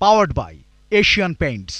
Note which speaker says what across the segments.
Speaker 1: powered by Asian Paints.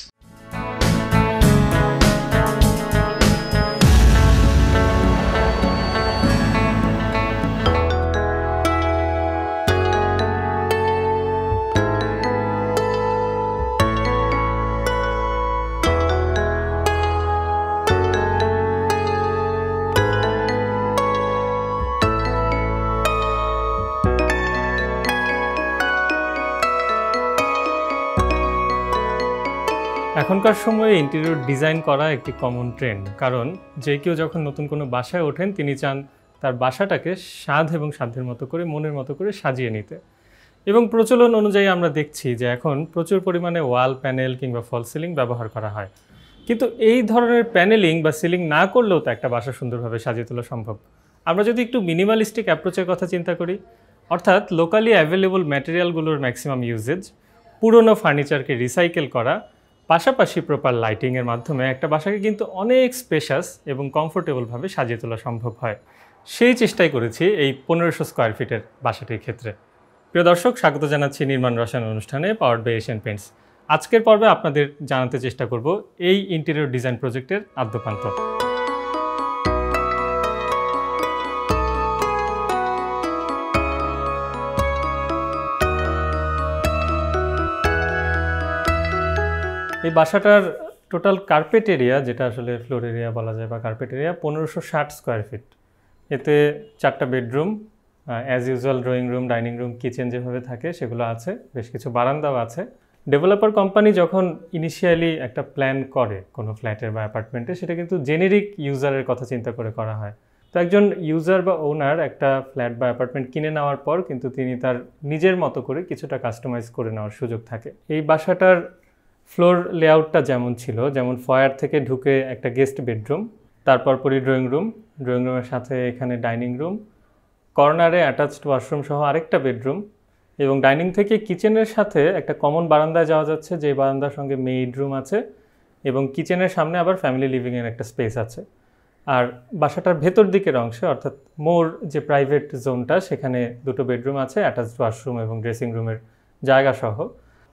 Speaker 2: এখনকার সময়ে interior design করা একটি কমন ট্রেন্ড, কারণ যে কেউ যখন নতুন কোনো বাসায় ওঠেন তিনি চান তার বাসাটাকে স্বাদ এবং সাধ্যের মতো করে মনের মতো করে সাজিয়ে নিতে। এবং প্রচলন অনুযায়ী আমরা দেখছি যে এখন প্রচুর পরিমাণে ওয়াল প্যানেল কিংবা ফল সিলিং ব্যবহার করা হয়, কিন্তু এই ধরনের প্যানেলিং বা সিলিং না করলেও তো একটা বাসা সুন্দরভাবে সাজিয়ে তোলা সম্ভব। আমরা যদি একটু মিনিমালিস্টিক অ্যাপ্রোচের কথা চিন্তা করি, অর্থাৎ লোকালি অ্যাভেলেবল ম্যাটেরিয়ালগুলোর ম্যাক্সিমাম ইউজেজ, পুরনো ফার্নিচারকে রিসাইকেল করা, পাশাপাশি প্রপার লাইটিংয়ের মাধ্যমে একটা বাসাকে কিন্তু অনেক স্পেশাস এবং কমফোর্টেবলভাবে সাজিয়ে তোলা সম্ভব হয়। সেই চেষ্টাই করেছি এই 1500 স্কোয়ার ফিটের বাসাটির ক্ষেত্রে। প্রিয় দর্শক, স্বাগত জানাচ্ছি নির্মাণ রসায়ন অনুষ্ঠানে পাওয়ার্ড বাই এশিয়ান পেইন্টস। আজকের পর্বে আপনাদের জানাতে চেষ্টা করব এই ইন্টেরিয়র ডিজাইন প্রজেক্টের আদ্যোপান্ত। এই বাসাটার টোটাল কার্পেট এরিয়া, যেটা আসলে ফ্লোর এরিয়া বলা যায় বা কার্পেট এরিয়া, 1560 স্কোয়ার ফিট। এতে 4টা bedroom, as usual drawing room, dining room, kitchen যেভাবে থাকে সেগুলো আছে, বেশ কিছু বারান্দাও আছে। ডেভেলপার কোম্পানি যখন ইনিশিয়ালি একটা প্ল্যান করে কোনো ফ্ল্যাটের বা অ্যাপার্টমেন্টে, সেটা কিন্তু জেনেরিক ইউজারের কথা চিন্তা করে করা হয়। তো একজন ইউজার বা ওনার একটা ফ্ল্যাট বা অ্যাপার্টমেন্ট কিনে নেওয়ার পর কিন্তু তিনি তার নিজের মতো করে কিছুটা কাস্টমাইজ করে নেওয়ার সুযোগ থাকে। এই বাসাটার ফ্লোর লেআউটটা যেমন ছিল, যেমন ফয়ার থেকে ঢুকে একটা গেস্ট বেডরুম, তারপর পরই ড্রয়িং রুমের সাথে এখানে ডাইনিং রুম, কর্নারে অ্যাটাচড ওয়াশরুম সহ আরেকটা বেডরুম, এবং ডাইনিং থেকে কিচেনের সাথে একটা কমন বারান্দায় যাওয়া যাচ্ছে, যে বারান্দার সঙ্গে মেইড রুম আছে, এবং কিচেনের সামনে আবার ফ্যামিলি লিভিংয়ের একটা স্পেস আছে। আর বাসাটার ভেতর দিকের অংশে, অর্থাৎ মোর যে প্রাইভেট জোনটা, সেখানে 2টো বেডরুম আছে, অ্যাটাচড ওয়াশরুম এবং ড্রেসিং রুমের জায়গা সহ।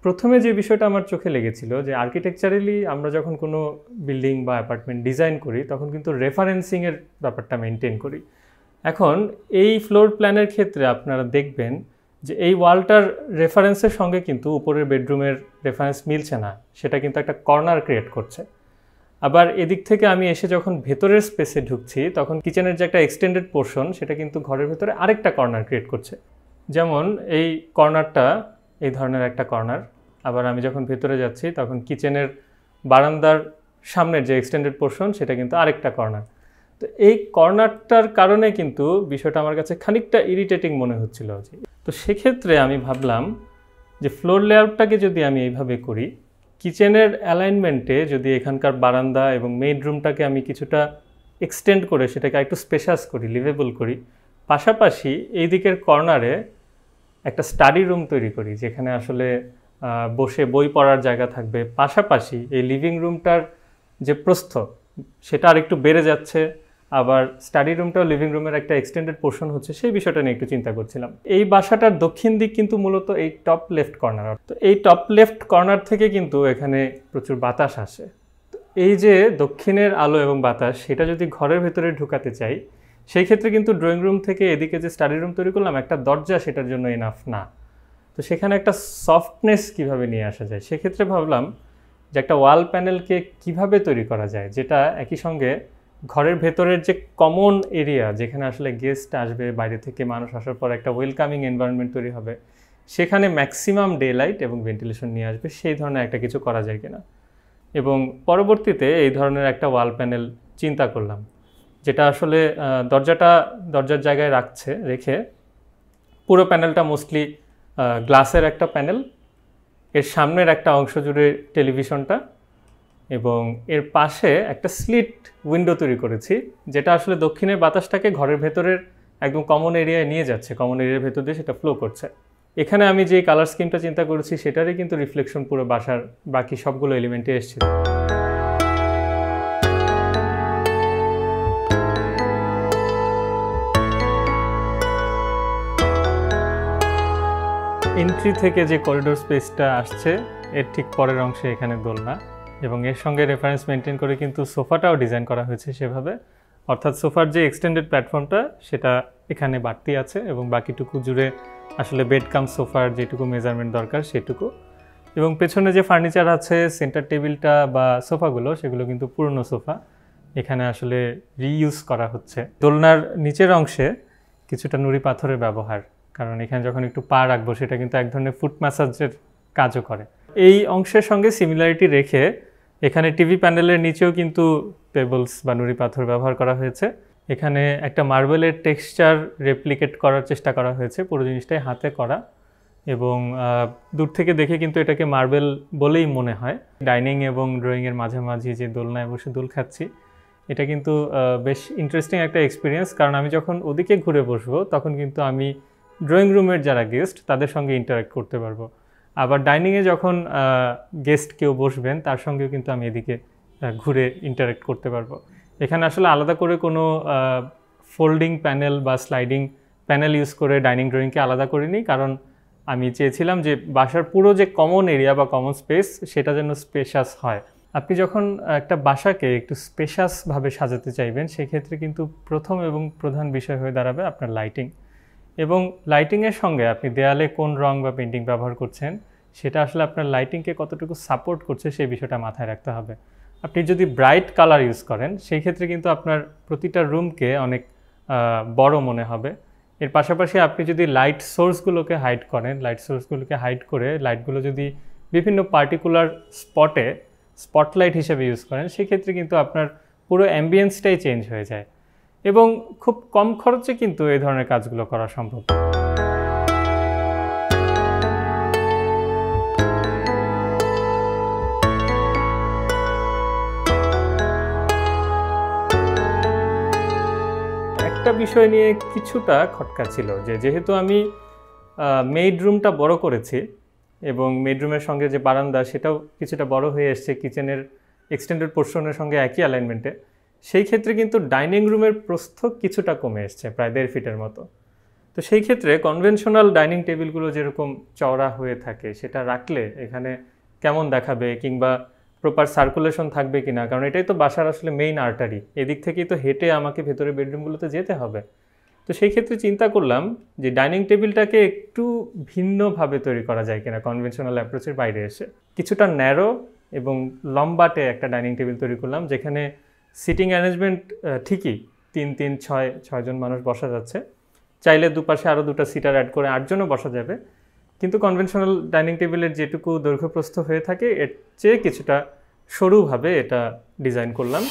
Speaker 2: প্রথমে যে বিষয়টা আমার চোখে লেগেছিল, যে আর্কিটেকচারালি আমরা যখন কোনো বিল্ডিং বা অ্যাপার্টমেন্ট ডিজাইন করি তখন কিন্তু রেফারেন্সিংয়ের ব্যাপারটা মেনটেন করি। এখন এই ফ্লোর প্ল্যানের ক্ষেত্রে আপনারা দেখবেন যে এই ওয়ালটার রেফারেন্সের সঙ্গে কিন্তু উপরের বেডরুমের রেফারেন্স মিলছে না, সেটা কিন্তু একটা কর্নার ক্রিয়েট করছে। আবার এদিক থেকে আমি এসে যখন ভেতরের স্পেসে ঢুকছি, তখন কিচেনের যে একটা এক্সটেন্ডেড পোর্শন, সেটা কিন্তু ঘরের ভেতরে আরেকটা কর্নার ক্রিয়েট করছে। যেমন এই কর্নারটা এই ধরনের একটা কর্নার, আবার আমি যখন ভেতরে যাচ্ছি তখন কিচেনের বারান্দার সামনের যে এক্সটেন্ডেড পোর্শন, সেটা কিন্তু আরেকটা কর্নার। তো এই কর্নারটার কারণে কিন্তু বিষয়টা আমার কাছে খানিকটা ইরিটেটিং মনে হচ্ছিল। তো সেক্ষেত্রে আমি ভাবলাম যে ফ্লোর লেআউটটাকে যদি আমি এইভাবে করি, কিচেনের অ্যালাইনমেন্টে যদি এখানকার বারান্দা এবং মেইড রুমটাকে আমি কিছুটা এক্সটেন্ড করে সেটাকে একটু স্পেশাস করি, লিভেবল করি, পাশাপাশি এই দিকের কর্নারে একটা স্টাডি রুম তৈরি করি, যেখানে আসলে বসে বই পড়ার জায়গা থাকবে, পাশাপাশি এই লিভিং রুমটার যে প্রস্থ সেটা আরেকটু বেড়ে যাচ্ছে, আবার স্টাডি রুমটাও লিভিং রুমের একটা এক্সটেন্ডেড পোর্শন হচ্ছে, সেই বিষয়টা নিয়ে একটু চিন্তা করছিলাম। এই বাসাটার দক্ষিণ দিক কিন্তু মূলত এই টপ লেফট কর্নার, তো এই টপ লেফট কর্নার থেকে কিন্তু এখানে প্রচুর বাতাস আসে। তো এই যে দক্ষিণের আলো এবং বাতাস, সেটা যদি ঘরের ভেতরে ঢুকাতে চাই, সেই ক্ষেত্রে কিন্তু ড্রয়িং রুম থেকে এদিকে যে স্টাডি রুম তৈরি করলাম, একটা দরজা সেটার জন্য এনাফ না। তো সেখানে একটা সফটনেস কিভাবে নিয়ে আসা যায়, সেক্ষেত্রে ভাবলাম যে একটা ওয়াল প্যানেলকে কিভাবে তৈরি করা যায়, যেটা একই সঙ্গে ঘরের ভেতরের যে কমন এরিয়া, যেখানে আসলে গেস্ট আসবে, বাইরে থেকে মানুষ আসার পর একটা ওয়েলকামিং এনভায়রনমেন্ট তৈরি হবে, সেখানে ম্যাক্সিমাম ডে লাইট এবং ভেন্টিলেশন নিয়ে আসবে, সেই ধরনের একটা কিছু করা যায় কিনা। এবং পরবর্তীতে এই ধরনের একটা ওয়াল প্যানেল চিন্তা করলাম, যেটা আসলে দরজার জায়গায় রেখে পুরো প্যানেলটা মোস্টলি গ্লাসের একটা প্যানেল, এর সামনের একটা অংশ জুড়ে টেলিভিশনটা, এবং এর পাশে একটা স্লিট উইন্ডো তৈরি করেছি, যেটা আসলে দক্ষিণের বাতাসটাকে ঘরের ভেতরের একদম কমন এরিয়ায় নিয়ে যাচ্ছে, কমন এরিয়ার ভেতর দিয়ে সেটা ফ্লো করছে। এখানে আমি যে কালার স্কিমটা চিন্তা করেছি, সেটারই কিন্তু রিফ্লেকশন পুরো বাসার বাকি সবগুলো এলিমেন্টে এসেছিল। এন্ট্রি থেকে যে করিডোর স্পেসটা আসছে এর ঠিক পরের অংশে এখানে দোলনা, এবং এর সঙ্গে রেফারেন্স মেনটেন করে কিন্তু সোফাটাও ডিজাইন করা হয়েছে সেভাবে, অর্থাৎ সোফার যে এক্সটেন্ডেড প্ল্যাটফর্মটা সেটা এখানে বাড়তি আছে এবং বাকিটুকু জুড়ে আসলে বেড কাম সোফার যেটুকু মেজারমেন্ট দরকার সেটুকু। এবং পেছনে যে ফার্নিচার আছে, সেন্টার টেবিলটা বা সোফাগুলো, সেগুলো কিন্তু পুরনো সোফা, এখানে আসলে রিইউজ করা হচ্ছে। দোলনার নিচের অংশে কিছুটা নুড়ি পাথরের ব্যবহার, কারণ এখানে যখন একটু পা রাখবো সেটা কিন্তু এক ধরনের ফুট ম্যাসাজের কাজও করে। এই অংশের সঙ্গে সিমিলারিটি রেখে এখানে টিভি প্যানেলের নিচেও কিন্তু পেবলস বা নুড়ি পাথর ব্যবহার করা হয়েছে। এখানে একটা মার্বেলের টেক্সচার রেপ্লিকেট করার চেষ্টা করা হয়েছে, পুরো জিনিসটাই হাতে করা, এবং দূর থেকে দেখে কিন্তু এটাকে মার্বেল বলেই মনে হয়। ডাইনিং এবং ড্রয়িংয়ের মাঝামাঝি যে দোলনায় বসে দোল খাচ্ছি, এটা কিন্তু বেশ ইন্টারেস্টিং একটা এক্সপিরিয়েন্স, কারণ আমি যখন ওদিকে ঘুরে বসবো তখন কিন্তু আমি ড্রয়িং রুমের যারা গেস্ট তাদের সঙ্গে ইন্টারাক্ট করতে পারবো। আবার ডাইনিংয়ে যখন গেস্ট কেউ বসবেন তার সঙ্গেও কিন্তু আমি এদিকে ঘুরে ইন্টারাক্ট করতে পারবো। এখানে আসলে আলাদা করে কোনো ফোল্ডিং প্যানেল বা স্লাইডিং প্যানেল ইউজ করে ডাইনিং ড্রয়িংকে আলাদা করিনি, কারণ আমি চেয়েছিলাম যে বাসার পুরো যে কমন এরিয়া বা কমন স্পেস সেটা যেন স্পেশাস হয়। আপনি যখন একটা বাসাকে একটু স্পেশাসভাবে সাজাতে চাইবেন, সেক্ষেত্রে কিন্তু প্রথম এবং প্রধান বিষয় হয়ে দাঁড়াবে আপনার লাইটিং, এবং লাইটিংয়ের সঙ্গে আপনি দেয়ালে কোন রং বা পেন্টিং ব্যবহার করছেন সেটা আসলে আপনার লাইটিংকে কতটুকু সাপোর্ট করছে সেই বিষয়টা মাথায় রাখতে হবে। আপনি যদি ব্রাইট কালার ইউজ করেন সেই ক্ষেত্রে কিন্তু আপনার প্রতিটা রুমকে অনেক বড় মনে হবে। এর পাশাপাশি আপনি যদি লাইট সোর্সগুলোকে হাইড করেন, লাইট সোর্সগুলোকে হাইড করে লাইটগুলো যদি বিভিন্ন পার্টিকুলার স্পটে স্পটলাইট হিসেবে ইউজ করেন, সেক্ষেত্রে কিন্তু আপনার পুরো অ্যাম্বিয়েন্সটাই চেঞ্জ হয়ে যায়, এবং খুব কম খরচে কিন্তু এই ধরনের কাজগুলো করা সম্ভব। একটা বিষয় নিয়ে কিছুটা খটকা ছিল, যেহেতু আমি মেইড রুমটা বড় করেছি এবং মেইড রুমের সঙ্গে যে বারান্দা সেটাও কিছুটা বড় হয়ে এসছে কিচেনের এক্সটেন্ডেড পোর্শনের সঙ্গে একই অ্যালাইনমেন্টে, সেই ক্ষেত্রে কিন্তু ডাইনিং রুমের প্রস্থ কিছুটা কমে এসছে, প্রায় 1.5 ফিটের মতো। তো সেই ক্ষেত্রে কনভেনশনাল ডাইনিং টেবিলগুলো যেরকম চওড়া হয়ে থাকে সেটা রাখলে এখানে কেমন দেখাবে, কিংবা প্রপার সার্কুলেশন থাকবে কিনা, কারণ এটাই তো বাসার আসলে মেইন আর্টারি, এদিক থেকেই তো হেঁটে আমাকে ভেতরে বেডরুমগুলোতে যেতে হবে। তো সেই ক্ষেত্রে চিন্তা করলাম যে ডাইনিং টেবিলটাকে একটু ভিন্নভাবে তৈরি করা যায় কিনা, কনভেনশনাল অ্যাপ্রোচের বাইরে এসে কিছুটা ন্যারো এবং লম্বাটে একটা ডাইনিং টেবিল তৈরি করলাম, যেখানে সিটিং অ্যারেঞ্জমেন্ট ঠিকই 3-3-6 জন মানুষ বসা যাচ্ছে, চাইলে দুপাশে আরও 2টা সিটার অ্যাড করে 8 জনও বসা যাবে, কিন্তু কনভেনশনাল ডাইনিং টেবিলের যেটুকু দৈর্ঘ্যপ্রস্থ হয়ে থাকে এর চেয়ে কিছুটা সরুভাবে এটা ডিজাইন করলাম।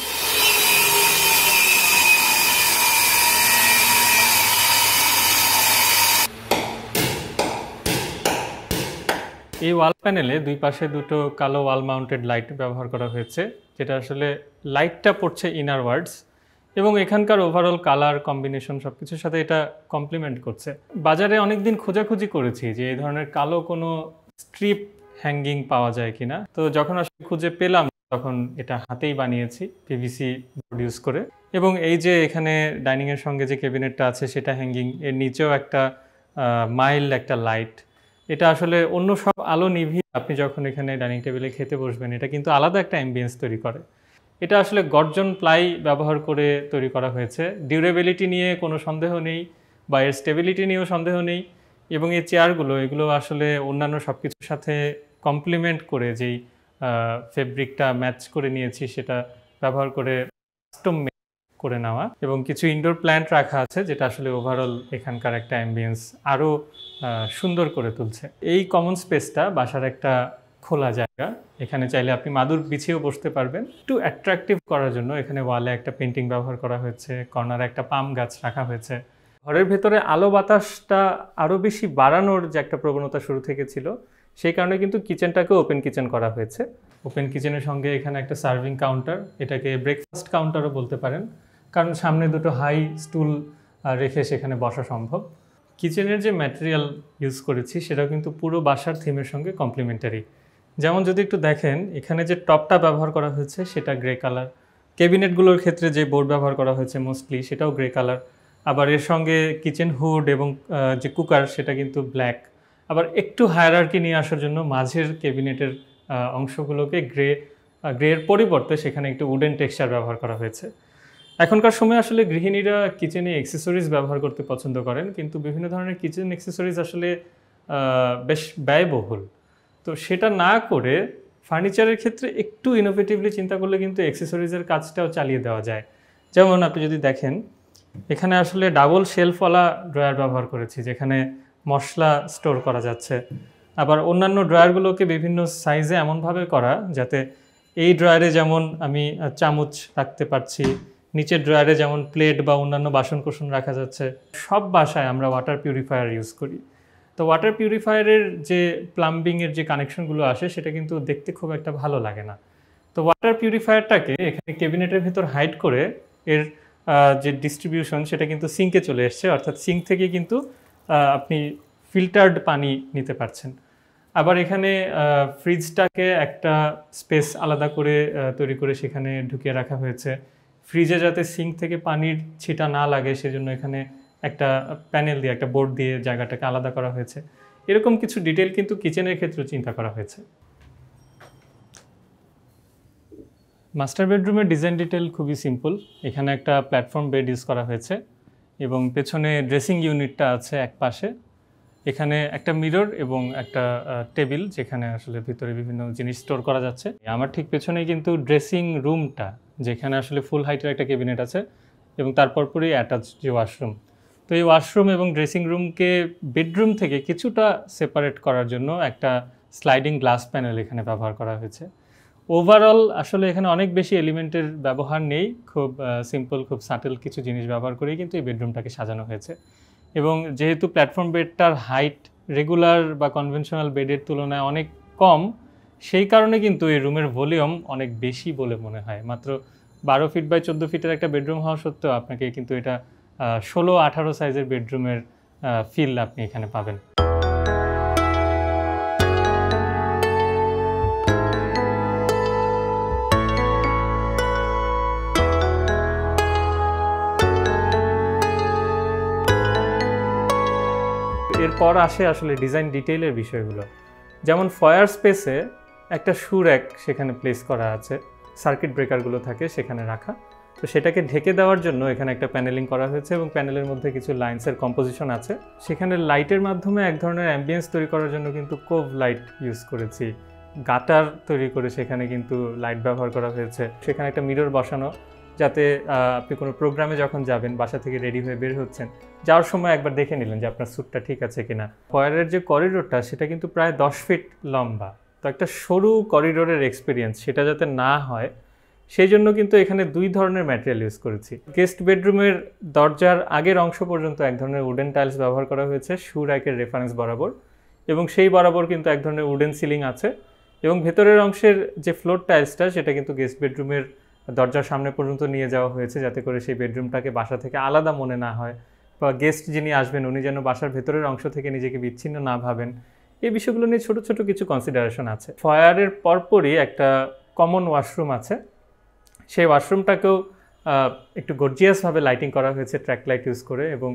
Speaker 2: এই ওয়াল প্যানেলে দুই পাশে দুটো কালো ওয়াল মাউন্টেড লাইট ব্যবহার করা হয়েছে, যেটা আসলে লাইটটা পড়ছে ইনারওয়ার্ডস, এবং এখানকার ওভারঅল কালার কম্বিনেশন সব কিছুর সাথে এটা কমপ্লিমেন্ট করছে। বাজারে অনেক দিন খোঁজাখুঁজি করেছি যে এই ধরনের কালো কোনো স্ট্রিপ হ্যাঙ্গিং পাওয়া যায় কিনা, তো যখন আসলে খুঁজে পেলাম তখন এটা হাতেই বানিয়েছি পিভিসি বোর্ড ইউজ করে। এবং এই যে এখানে ডাইনিংয়ের সঙ্গে যে ক্যাবিনেটটা আছে সেটা হ্যাঙ্গিং, এর নিচেও একটা মাইল্ড একটা লাইট, এটা আসলে অন্য সব আলো নিভিয়ে আপনি যখন এখানে ডাইনিং টেবিলে খেতে বসবেন এটা কিন্তু আলাদা একটা অ্যাম্বিয়েন্স তৈরি করে। এটা আসলে গর্জন প্লাই ব্যবহার করে তৈরি করা হয়েছে। ডিউরেবিলিটি নিয়ে কোনো সন্দেহ নেই, বা এর স্টেবিলিটি নিয়েও সন্দেহ নেই, এবং এই চেয়ারগুলো এগুলো আসলে অন্যান্য সব কিছুর সাথে কমপ্লিমেন্ট করে যেই ফেব্রিকটা ম্যাচ করে নিয়েছি সেটা ব্যবহার করে কাস্টম করে নেওয়া, এবং কিছু ইনডোর প্ল্যান্ট রাখা আছে যেটা আসলে ওভারঅল এখানকার একটা অ্যাম্বিয়েন্স আরও সুন্দর করে তুলছে। এই কমন স্পেসটা বাসার একটা খোলা জায়গা, এখানে চাইলে আপনি মাদুর বিছিয়েও বসতে পারবেন। একটু অ্যাট্রাকটিভ করার জন্য এখানে ওয়ালে একটা পেন্টিং ব্যবহার করা হয়েছে, কর্নারে একটা পাম গাছ রাখা হয়েছে। ঘরের ভেতরে আলো বাতাসটা আরও বেশি বাড়ানোর যে একটা প্রবণতা শুরু থেকে ছিল, সেই কারণে কিন্তু কিচেনটাকে ওপেন কিচেন করা হয়েছে। ওপেন কিচেনের সঙ্গে এখানে একটা সার্ভিং কাউন্টার, এটাকে ব্রেকফাস্ট কাউন্টারও বলতে পারেন, কারণ সামনে দুটো হাই স্টুল রেখে সেখানে বসা সম্ভব। কিচেনের যে ম্যাটেরিয়াল ইউজ করেছি সেটাও কিন্তু পুরো বাসার থিমের সঙ্গে কমপ্লিমেন্টারি। যেমন যদি একটু দেখেন এখানে যে টপটা ব্যবহার করা হয়েছে সেটা গ্রে কালার, ক্যাবিনেটগুলোর ক্ষেত্রে যে বোর্ড ব্যবহার করা হয়েছে মোস্টলি সেটাও গ্রে কালার, আবার এর সঙ্গে কিচেন হুড এবং যে কুকার সেটা কিন্তু ব্ল্যাক, আবার একটু হায়ারার্কি নিয়ে আসার জন্য মাঝের ক্যাবিনেটের অংশগুলোকে গ্রের পরিবর্তে সেখানে একটু উডেন টেক্সচার ব্যবহার করা হয়েছে। এখনকার সময় আসলে গৃহিণীরা কিচেনে অ্যাক্সেসরিজ ব্যবহার করতে পছন্দ করেন, কিন্তু বিভিন্ন ধরনের কিচেন অ্যাক্সেসরিজ আসলে বেশ ব্যয়বহুল। তো সেটা না করে ফার্নিচারের ক্ষেত্রে একটু ইনোভেটিভলি চিন্তা করলে কিন্তু অ্যাক্সেসরিজের কাজটাও চালিয়ে দেওয়া যায়। যেমন আপনি যদি দেখেন, এখানে আসলে ডাবল শেলফওয়ালা ড্রয়ার ব্যবহার করেছি, যেখানে মশলা স্টোর করা যাচ্ছে। আবার অন্যান্য ড্রয়ারগুলোকে বিভিন্ন সাইজে এমনভাবে করা যাতে এই ড্রয়ারে যেমন আমি চামচ রাখতে পারছি, নিচের ড্রয়ারে যেমন প্লেট বা অন্যান্য বাসনকোসন রাখা যাচ্ছে। সব বাসায় আমরা ওয়াটার পিউরিফায়ার ইউজ করি। তো ওয়াটার পিউরিফায়ারের যে প্লাম্বিংয়ের যে কানেকশনগুলো আসে সেটা কিন্তু দেখতে খুব একটা ভালো লাগে না। তো ওয়াটার পিউরিফায়ারটাকে এখানে ক্যাবিনেটের ভিতর হাইড করে এর যে ডিস্ট্রিবিউশন সেটা কিন্তু সিঙ্কে চলে এসছে, অর্থাৎ সিঙ্ক থেকে কিন্তু আপনি ফিল্টার্ড পানি নিতে পারছেন। আবার এখানে ফ্রিজটাকে একটা স্পেস আলাদা করে তৈরি করে সেখানে ঢুকিয়ে রাখা হয়েছে। ফ্রিজে যাতে সিঙ্ক থেকে পানির ছিটা না লাগে সেজন্য এখানে একটা প্যানেল দিয়ে, একটা বোর্ড দিয়ে জায়গাটাকে আলাদা করা হয়েছে। এরকম কিছু ডিটেল কিন্তু কিচেনের ক্ষেত্রে চিন্তা করা হয়েছে। মাস্টার বেডরুমের ডিজাইন ডিটেল খুবই সিম্পল। এখানে একটা প্ল্যাটফর্ম বেড ইউজ করা হয়েছে এবং পেছনে ড্রেসিং ইউনিটটা আছে এক পাশে। এখানে একটা মিরর এবং একটা টেবিল, যেখানে আসলে ভিতরে বিভিন্ন জিনিস স্টোর করা যাচ্ছে। আমার ঠিক পেছনেই কিন্তু ড্রেসিং রুমটা, যেখানে আসলে ফুল হাইটের একটা ক্যাবিনেট আছে এবং তারপর পরই অ্যাটাচ যে ওয়াশরুম। তো এই ওয়াশরুম এবং ড্রেসিং রুমকে বেডরুম থেকে কিছুটা সেপারেট করার জন্য একটা স্লাইডিং গ্লাস প্যানেল এখানে ব্যবহার করা হয়েছে। ওভারঅল আসলে এখানে অনেক বেশি এলিমেন্টের ব্যবহার নেই, খুব সিম্পল, খুব সাটেল কিছু জিনিস ব্যবহার করেই কিন্তু এই বেডরুমটাকে সাজানো হয়েছে। এবং যেহেতু প্ল্যাটফর্ম বেডটার হাইট রেগুলার বা কনভেনশনাল বেডের তুলনায় অনেক কম, সেই কারণে কিন্তু এই রুমের ভলিউম অনেক বেশি বলে মনে হয়। মাত্র 12 ফিট বাই 14 ফিটের একটা বেডরুম হওয়া সত্ত্বেও আপনাকে কিন্তু এটা 16-18 সাইজের বেডরুমের ফিল আপনি এখানে পাবেন। এরপর আসে আসলে ডিজাইন ডিটেইলের বিষয়গুলো। যেমন ফয়ার স্পেসে একটা শু র্যাক সেখানে প্লেস করা আছে, সার্কিট ব্রেকারগুলো থাকে সেখানে রাখা। তো সেটাকে ঢেকে দেওয়ার জন্য এখানে একটা প্যানেলিং করা হয়েছে এবং প্যানেলের মধ্যে কিছু লাইন্সের কম্পোজিশন আছে। সেখানে লাইটের মাধ্যমে এক ধরনের অ্যাম্বিয়েন্স তৈরি করার জন্য কিন্তু কোভ লাইট ইউজ করেছি। গাটার তৈরি করে সেখানে কিন্তু লাইট ব্যবহার করা হয়েছে। সেখানে একটা মিরর বসানো, যাতে আপনি কোনো প্রোগ্রামে যখন যাবেন, বাসা থেকে রেডি হয়ে বের হচ্ছেন, যাওয়ার সময় একবার দেখে নিলেন যে আপনার স্যুটটা ঠিক আছে কিনা। ফয়ারের যে করিডোরটা সেটা কিন্তু প্রায় 10 ফিট লম্বা। তো একটা সরু করিডোরের এক্সপিরিয়েন্স সেটা যাতে না হয় সেই জন্য কিন্তু এখানে 2 ধরনের ম্যাটেরিয়াল ইউজ করেছি। গেস্ট বেডরুমের দরজার আগের অংশ পর্যন্ত এক ধরনের উডেন টাইলস ব্যবহার করা হয়েছে শু র্যাকের রেফারেন্স বরাবর, এবং সেই বরাবর কিন্তু এক ধরনের উডেন সিলিং আছে। এবং ভেতরের অংশের যে ফ্লোর টাইলসটা সেটা কিন্তু গেস্ট বেডরুমের দরজার সামনে পর্যন্ত নিয়ে যাওয়া হয়েছে, যাতে করে সেই বেডরুমটাকে বাসা থেকে আলাদা মনে না হয়, বা গেস্ট যিনি আসবেন উনি যেন বাসার ভেতরের অংশ থেকে নিজেকে বিচ্ছিন্ন না ভাবেন। এই বিষয়গুলো নিয়ে ছোট ছোট কিছু কনসিডারেশন আছে। ফয়ারের পরপরই একটা কমন ওয়াশরুম আছে, সেই ওয়াশরুমটাকেও একটু গর্জিয়াসভাবে লাইটিং করা হয়েছে ট্র্যাক লাইট ইউজ করে। এবং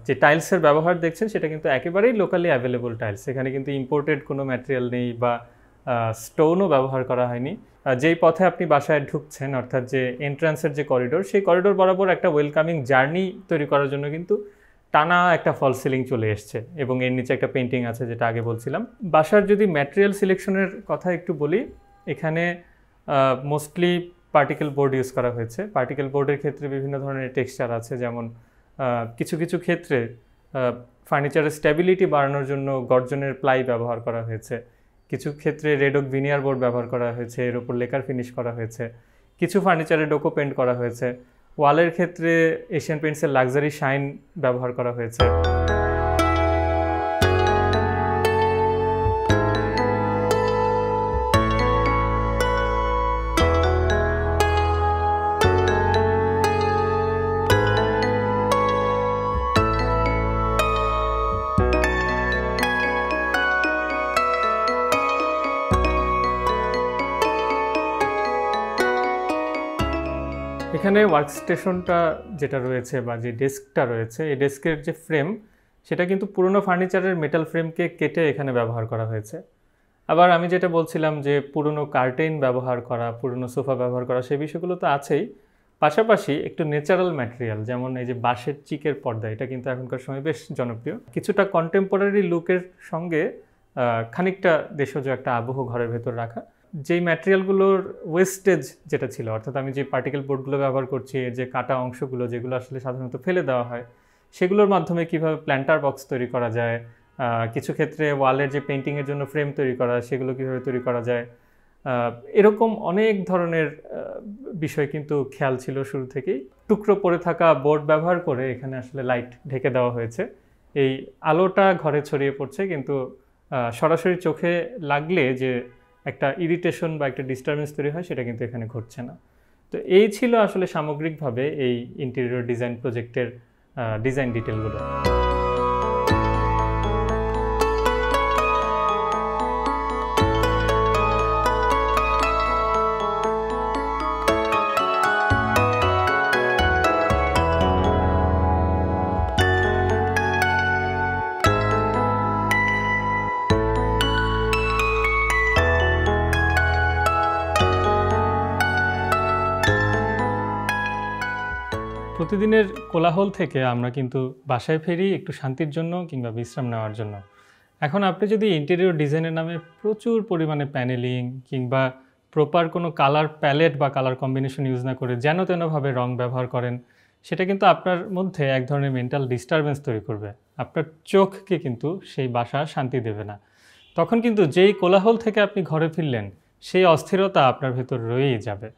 Speaker 2: যে টাইলসের ব্যবহার দেখছেন সেটা কিন্তু একেবারেই লোকালি অ্যাভেলেবল টাইলস, সেখানে কিন্তু ইম্পোর্টেড কোনো ম্যাটেরিয়াল নেই বা স্টোনও ব্যবহার করা হয়নি। যেই পথে আপনি বাসায় ঢুকছেন, অর্থাৎ যে এন্ট্রান্সের যে করিডোর, সেই করিডোর বরাবর একটা ওয়েলকামিং জার্নি তৈরি করার জন্য কিন্তু টানা একটা ফল সিলিং চলে এসছে এবং এর নিচে একটা পেন্টিং আছে, যেটা আগে বলছিলাম। বাসার যদি ম্যাটেরিয়াল সিলেকশনের কথা একটু বলি, এখানে মোস্টলি পার্টিকেল বোর্ড ইউজ করা হয়েছে। পার্টিকেল বোর্ডের ক্ষেত্রে বিভিন্ন ধরনের টেক্সচার আছে, যেমন কিছু কিছু ক্ষেত্রে ফার্নিচারের স্ট্যাবিলিটি বাড়ানোর জন্য গর্জনের প্লাই ব্যবহার করা হয়েছে, কিছু ক্ষেত্রে রেড ওক ভিনিয়ার বোর্ড ব্যবহার করা হয়েছে, এর উপর লেকার ফিনিশ করা হয়েছে, কিছু ফার্নিচারে ডোকো পেন্ট করা হয়েছে। ওয়ালের ক্ষেত্রে এশিয়ান পেইন্টসের লাক্সারি শাইন ব্যবহার করা হয়েছে। এখানে ওয়ার্কস্টেশনটা যেটা রয়েছে বা যে ডেস্কটা রয়েছে, এই ডেস্কের যে ফ্রেম সেটা কিন্তু পুরনো ফার্নিচারের মেটাল ফ্রেমকে কেটে এখানে ব্যবহার করা হয়েছে। আবার আমি যেটা বলছিলাম যে পুরনো কার্টেন ব্যবহার করা, পুরনো সোফা ব্যবহার করা, সেই বিষয়গুলো তো আছেই। পাশাপাশি একটু ন্যাচারাল ম্যাটেরিয়াল, যেমন এই যে বাঁশের চিকের পর্দা, এটা কিন্তু এখনকার সময় বেশ জনপ্রিয়। কিছুটা কন্টেম্পোরারি লুকের সঙ্গে খানিকটা দেশজ একটা আবহ ঘরের ভেতর রাখা। যেই ম্যাটেরিয়ালগুলোর ওয়েস্টেজ যেটা ছিল, অর্থাৎ আমি যে পার্টিকেল বোর্ডগুলো ব্যবহার করছি, যে কাটা অংশগুলো যেগুলো আসলে সাধারণত ফেলে দেওয়া হয়, সেগুলোর মাধ্যমে কিভাবে প্ল্যান্টার বক্স তৈরি করা যায়, কিছু ক্ষেত্রে ওয়ালের যে পেন্টিংয়ের জন্য ফ্রেম তৈরি করা, সেগুলো কীভাবে তৈরি করা যায়, এরকম অনেক ধরনের বিষয় কিন্তু খেয়াল ছিল শুরু থেকেই। টুকরো পড়ে থাকা বোর্ড ব্যবহার করে এখানে আসলে লাইট ঢেকে দেওয়া হয়েছে। এই আলোটা ঘরে ছড়িয়ে পড়ছে, কিন্তু সরাসরি চোখে লাগলে যে একটা ইরিটেশন বা একটা ডিস্টারবেন্স তৈরি হয়, সেটা কিন্তু এখানে ঘটছে না। তো এই ছিল আসলে সামগ্রিকভাবে এই ইন্টেরিয়র ডিজাইন প্রজেক্টের ডিজাইন ডিটেলগুলো। প্রতিদিনের কোলাহল থেকে আমরা কিন্তু বাসায় ফিরি একটু শান্তির জন্য কিংবা বিশ্রাম নেওয়ার জন্য। এখন আপনি যদি ইন্টেরিয়র ডিজাইনের নামে প্রচুর পরিমাণে প্যানেলিং কিংবা প্রপার কোনো কালার প্যালেট বা কালার কম্বিনেশন ইউজ না করে যেন তেনভাবে রং ব্যবহার করেন, সেটা কিন্তু আপনার মধ্যে এক ধরনের মেন্টাল ডিস্টারবেন্স তৈরি করবে। আপনার চোখকে কিন্তু সেই বাসা শান্তি দেবে না। তখন কিন্তু যেই কোলাহল থেকে আপনি ঘরে ফিরলেন, সেই অস্থিরতা আপনার ভেতর রয়েই যাবে।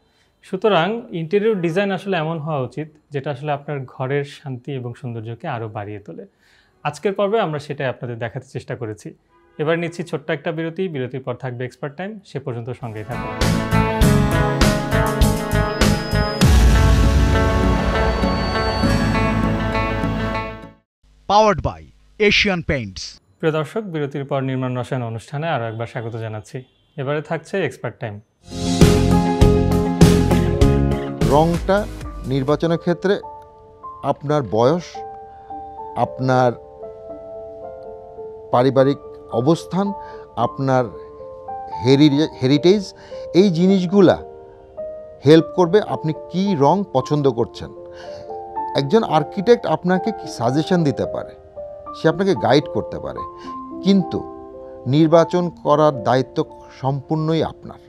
Speaker 2: সুতরাং ইন্টেরিয়র ডিজাইন আসলে এমন হওয়া উচিত যেটা আসলে আপনার ঘরের শান্তি এবং সৌন্দর্যকে আরও বাড়িয়ে তোলে। আজকের পর্বে আমরা সেটাই আপনাদের দেখাতে চেষ্টা করেছি। এবার নিচ্ছি ছোট্ট একটা বিরতি। বিরতির পর থাকবে এক্সপার্ট টাইম। সে পর্যন্ত সঙ্গেই থাকুন।
Speaker 1: Powered by Asian Paints.
Speaker 2: প্রিয় দর্শক, বিরতির পর নির্মাণ রসায়ন অনুষ্ঠানে আরও একবার স্বাগত জানাচ্ছি। এবারে থাকছে এক্সপার্ট টাইম।
Speaker 3: রংটা নির্বাচনের ক্ষেত্রে আপনার বয়স, আপনার পারিবারিক অবস্থান, আপনার হেরিটেজ, এই জিনিসগুলা হেল্প করবে আপনি কি রং পছন্দ করছেন। একজন আর্কিটেক্ট আপনাকে কি সাজেশন দিতে পারে, সে আপনাকে গাইড করতে পারে, কিন্তু নির্বাচন করার দায়িত্ব সম্পূর্ণই আপনার।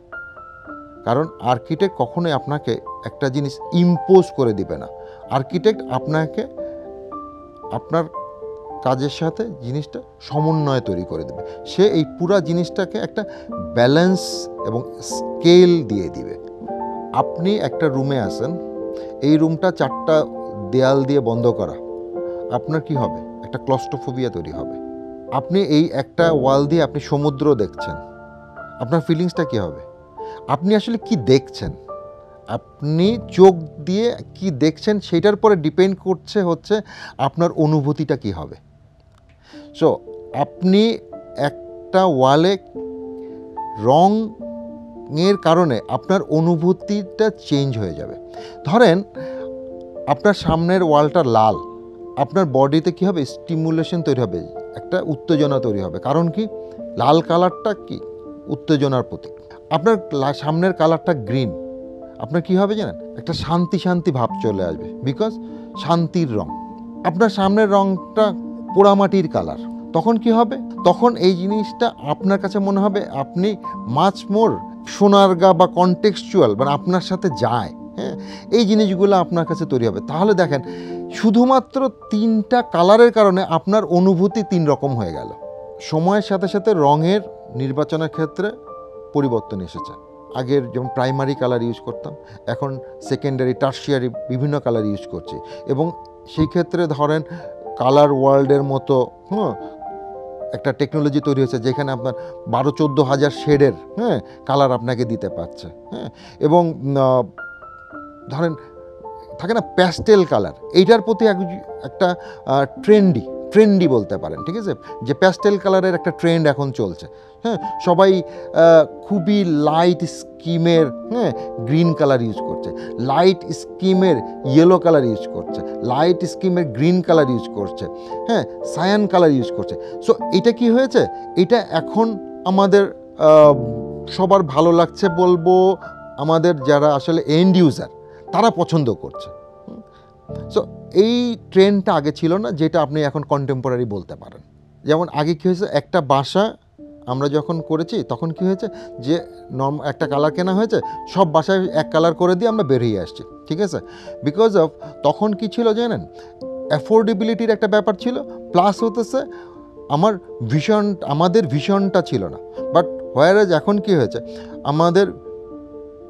Speaker 3: কারণ আর্কিটেক্ট কখনোই আপনাকে একটা জিনিস ইম্পোজ করে দিবে না। আর্কিটেক্ট আপনাকে আপনার কাজের সাথে জিনিসটা সমন্বয় তৈরি করে দেবে। সে এই পুরা জিনিসটাকে একটা ব্যালেন্স এবং স্কেল দিয়ে দিবে। আপনি একটা রুমে আসেন, এই রুমটা 4টা দেয়াল দিয়ে বন্ধ করা, আপনার কি হবে? একটা ক্লস্ট্রোফোবিয়া তৈরি হবে। আপনি এই একটা ওয়াল দিয়ে আপনি সমুদ্র দেখছেন, আপনার ফিলিংসটা কী হবে? আপনি আসলে কি দেখছেন, আপনি চোখ দিয়ে কি দেখছেন, সেটার পরে ডিপেন্ড করছে হচ্ছে আপনার অনুভূতিটা কি হবে। সো আপনি একটা ওয়ালে রঙের কারণে আপনার অনুভূতিটা চেঞ্জ হয়ে যাবে। ধরেন আপনার সামনের ওয়ালটা লাল, আপনার বডিতে কি হবে? স্টিমুলেশন তৈরি হবে, একটা উত্তেজনা তৈরি হবে। কারণ কি? লাল কালারটা কি? উত্তেজনার প্রতীক। আপনার সামনের কালারটা গ্রিন, আপনার কি হবে জানেন? একটা শান্তি শান্তি ভাব চলে আসবে, বিকজ শান্তির রং। আপনার সামনের রংটা পোড়ামাটির কালার, তখন কি হবে? তখন এই জিনিসটা আপনার কাছে মনে হবে আপনি মাচ মোর সোনারগা বা কনটেক্সচুয়াল, মানে আপনার সাথে যায়। হ্যাঁ, এই জিনিসগুলো আপনার কাছে তৈরি হবে। তাহলে দেখেন, শুধুমাত্র 3টা কালারের কারণে আপনার অনুভূতি 3 রকম হয়ে গেল। সময়ের সাথে সাথে রঙের নির্বাচনের ক্ষেত্রে পরিবর্তন এসেছে। আগের যেমন প্রাইমারি কালার ইউজ করতাম, এখন সেকেন্ডারি, টার্সিয়ারি বিভিন্ন কালার ইউজ করছি। এবং সেই ক্ষেত্রে ধরেন কালার ওয়ার্ল্ডের মতো একটা টেকনোলজি তৈরি হয়েছে, যেখানে আপনার 12-14 হাজার শেডের কালার আপনাকে দিতে পারছে। হ্যাঁ, এবং ধরেন থাকে না প্যাস্টেল কালার, এইটার প্রতি একটা ট্রেন্ডি বলতে পারেন, ঠিক আছে, যে প্যাস্টেল কালারের একটা ট্রেন্ড এখন চলছে। হ্যাঁ, সবাই খুবই লাইট স্কিমের গ্রিন কালার ইউজ করছে, লাইট স্কিমের ইয়েলো কালার ইউজ করছে, লাইট স্কিমের গ্রিন কালার ইউজ করছে, হ্যাঁ, সায়ান কালার ইউজ করছে। সো এটা কি হয়েছে, এটা এখন আমাদের সবার ভালো লাগছে বলবো, আমাদের যারা আসলে এন্ড ইউজার তারা পছন্দ করছে। সো এই ট্রেন্ডটা আগে ছিল না, যেটা আপনি এখন কন্টেম্পোরারি বলতে পারেন। যেমন আগে কী হয়েছে, একটা বাসা আমরা যখন করেছি তখন কি হয়েছে, যে একটা কালার কেনা হয়েছে, সব বাসায় এক কালার করে দিয়ে আমরা বেরিয়ে আসছি, ঠিক আছে। বিকজ অফ তখন কি ছিল জানেন, অ্যাফোর্ডেবিলিটির একটা ব্যাপার ছিল, প্লাস হতেছে আমাদের ভিশনটা ছিল না। বাট হোয়ারাজ এখন কি হয়েছে, আমাদের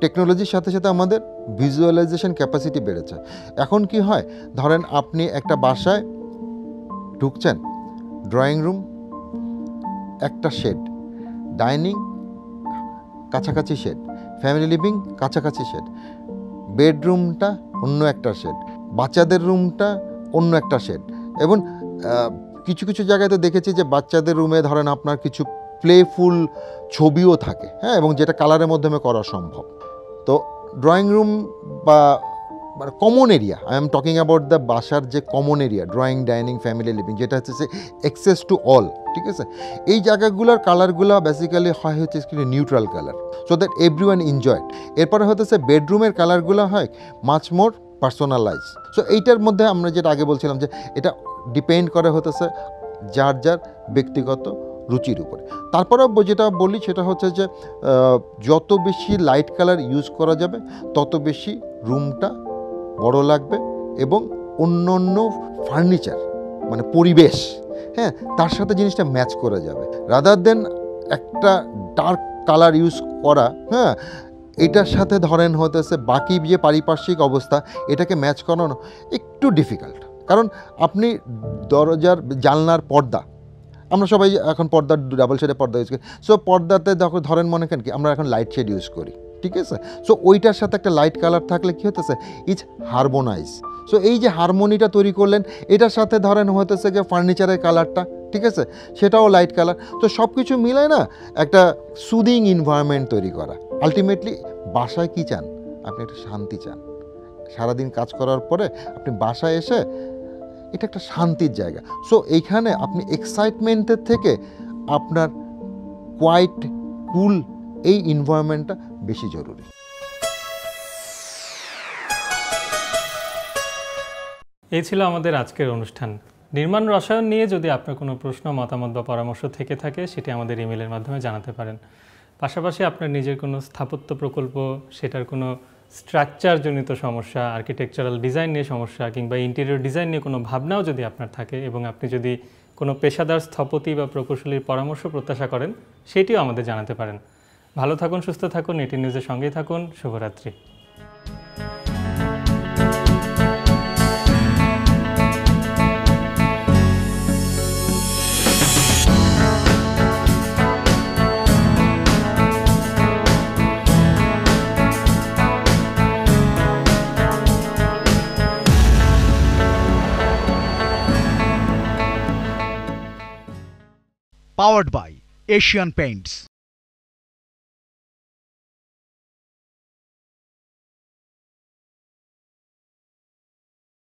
Speaker 3: টেকনোলজির সাথে সাথে আমাদের ভিজুয়ালাইজেশন ক্যাপাসিটি বেড়েছে। এখন কি হয়, ধরেন আপনি একটা বাসায় ঢুকছেন, ড্রয়িং রুম একটা শেড, ডাইনিং কাছাকাছি শেড, ফ্যামিলি লিভিং কাছাকাছি শেড, বেডরুমটা অন্য একটা শেড, বাচ্চাদের রুমটা অন্য একটা শেড। এবং কিছু কিছু জায়গায় তো দেখেছি যে বাচ্চাদের রুমে ধরেন আপনার কিছু প্লেফুল ছবিও থাকে, হ্যাঁ, এবং যেটা কালারের মাধ্যমে করা সম্ভব। তো ড্রয়িং রুম বা common area, I am talking about the বাসার যে common area, drawing, dining, family living, যেটা হচ্ছে অ্যাক্সেস টু অল, ঠিক আছে, এই জায়গাগুলোর কালারগুলো বেসিক্যালি হয় হচ্ছে neutral colour, so that everyone enjoyed. এরপরে হতেছে বেডরুমের কালারগুলো হয় মাচ মোর পার্সোনালাইজ। সো এইটার মধ্যে আমরা যেটা আগে বলছিলাম যে এটা ডিপেন্ড করে হতেছে যার ব্যক্তিগত রুচির উপরে। তারপরেও যেটা বলি সেটা হচ্ছে যে যত বেশি লাইট কালার ইউজ করা যাবে তত বেশি রুমটা বড় লাগবে, এবং অন্য অন্য ফার্নিচার মানে পরিবেশ, হ্যাঁ, তার সাথে জিনিসটা ম্যাচ করে যাবে, রাদার দেন একটা ডার্ক কালার ইউজ করা, হ্যাঁ, এটার সাথে ধরেন হতেছে বাকি যে পারিপার্শ্বিক অবস্থা এটাকে ম্যাচ করানো একটু ডিফিকাল্ট। কারণ আপনি দরজার জানলার পর্দা, আমরা সবাই এখন পর্দা ডাবল শেডের পর্দা ইউজ করি, সো পর্দাতে ধরেন মনে করেন কি আমরা এখন লাইট শেড ইউজ করি, ঠিক আছে। সো ওইটার সাথে একটা লাইট কালার থাকলে কী হতেছে, ইজ হারমোনাইজ। সো এই যে হারমোনিটা তৈরি করলেন, এটার সাথে ধরেন হতেছে যে ফার্নিচারের কালারটা, ঠিক আছে, সেটাও লাইট কালার। তো সব কিছু মিলে না একটা সুদিং এনভায়রনমেন্ট তৈরি করা। আলটিমেটলি বাসায় কী চান, আপনি একটা শান্তি চান। সারাদিন কাজ করার পরে আপনি বাসায় এসে, এটা একটা শান্তির জায়গা। সো এইখানে আপনি এক্সাইটমেন্টের থেকে আপনার কোয়াইট কুল এই এনভায়রনমেন্টটা বেশি জরুরি।
Speaker 2: এই ছিল আমাদের আজকের অনুষ্ঠান। নির্মাণ রসায়ন নিয়ে যদি আপনার কোনো প্রশ্ন, মতামত বা পরামর্শ থেকে থাকে সেটি আমাদের ইমেলের মাধ্যমে জানাতে পারেন। পাশাপাশি আপনার নিজের কোনো স্থাপত্য প্রকল্প, সেটার কোনো স্ট্রাকচারজনিত সমস্যা, আর্কিটেকচারাল ডিজাইন নিয়ে সমস্যা কিংবা ইন্টেরিয়র ডিজাইন নিয়ে কোনো ভাবনাও যদি আপনার থাকে এবং আপনি যদি কোনো পেশাদার স্থপতি বা প্রকৌশলীর পরামর্শ প্রত্যাশা করেন, সেটিও আমাদের জানাতে পারেন। ভালো থাকুন, সুস্থ থাকুন, এটি নিউজের সঙ্গেই থাকুন। শুভরাত্রি।
Speaker 1: Powered by Asian Paints.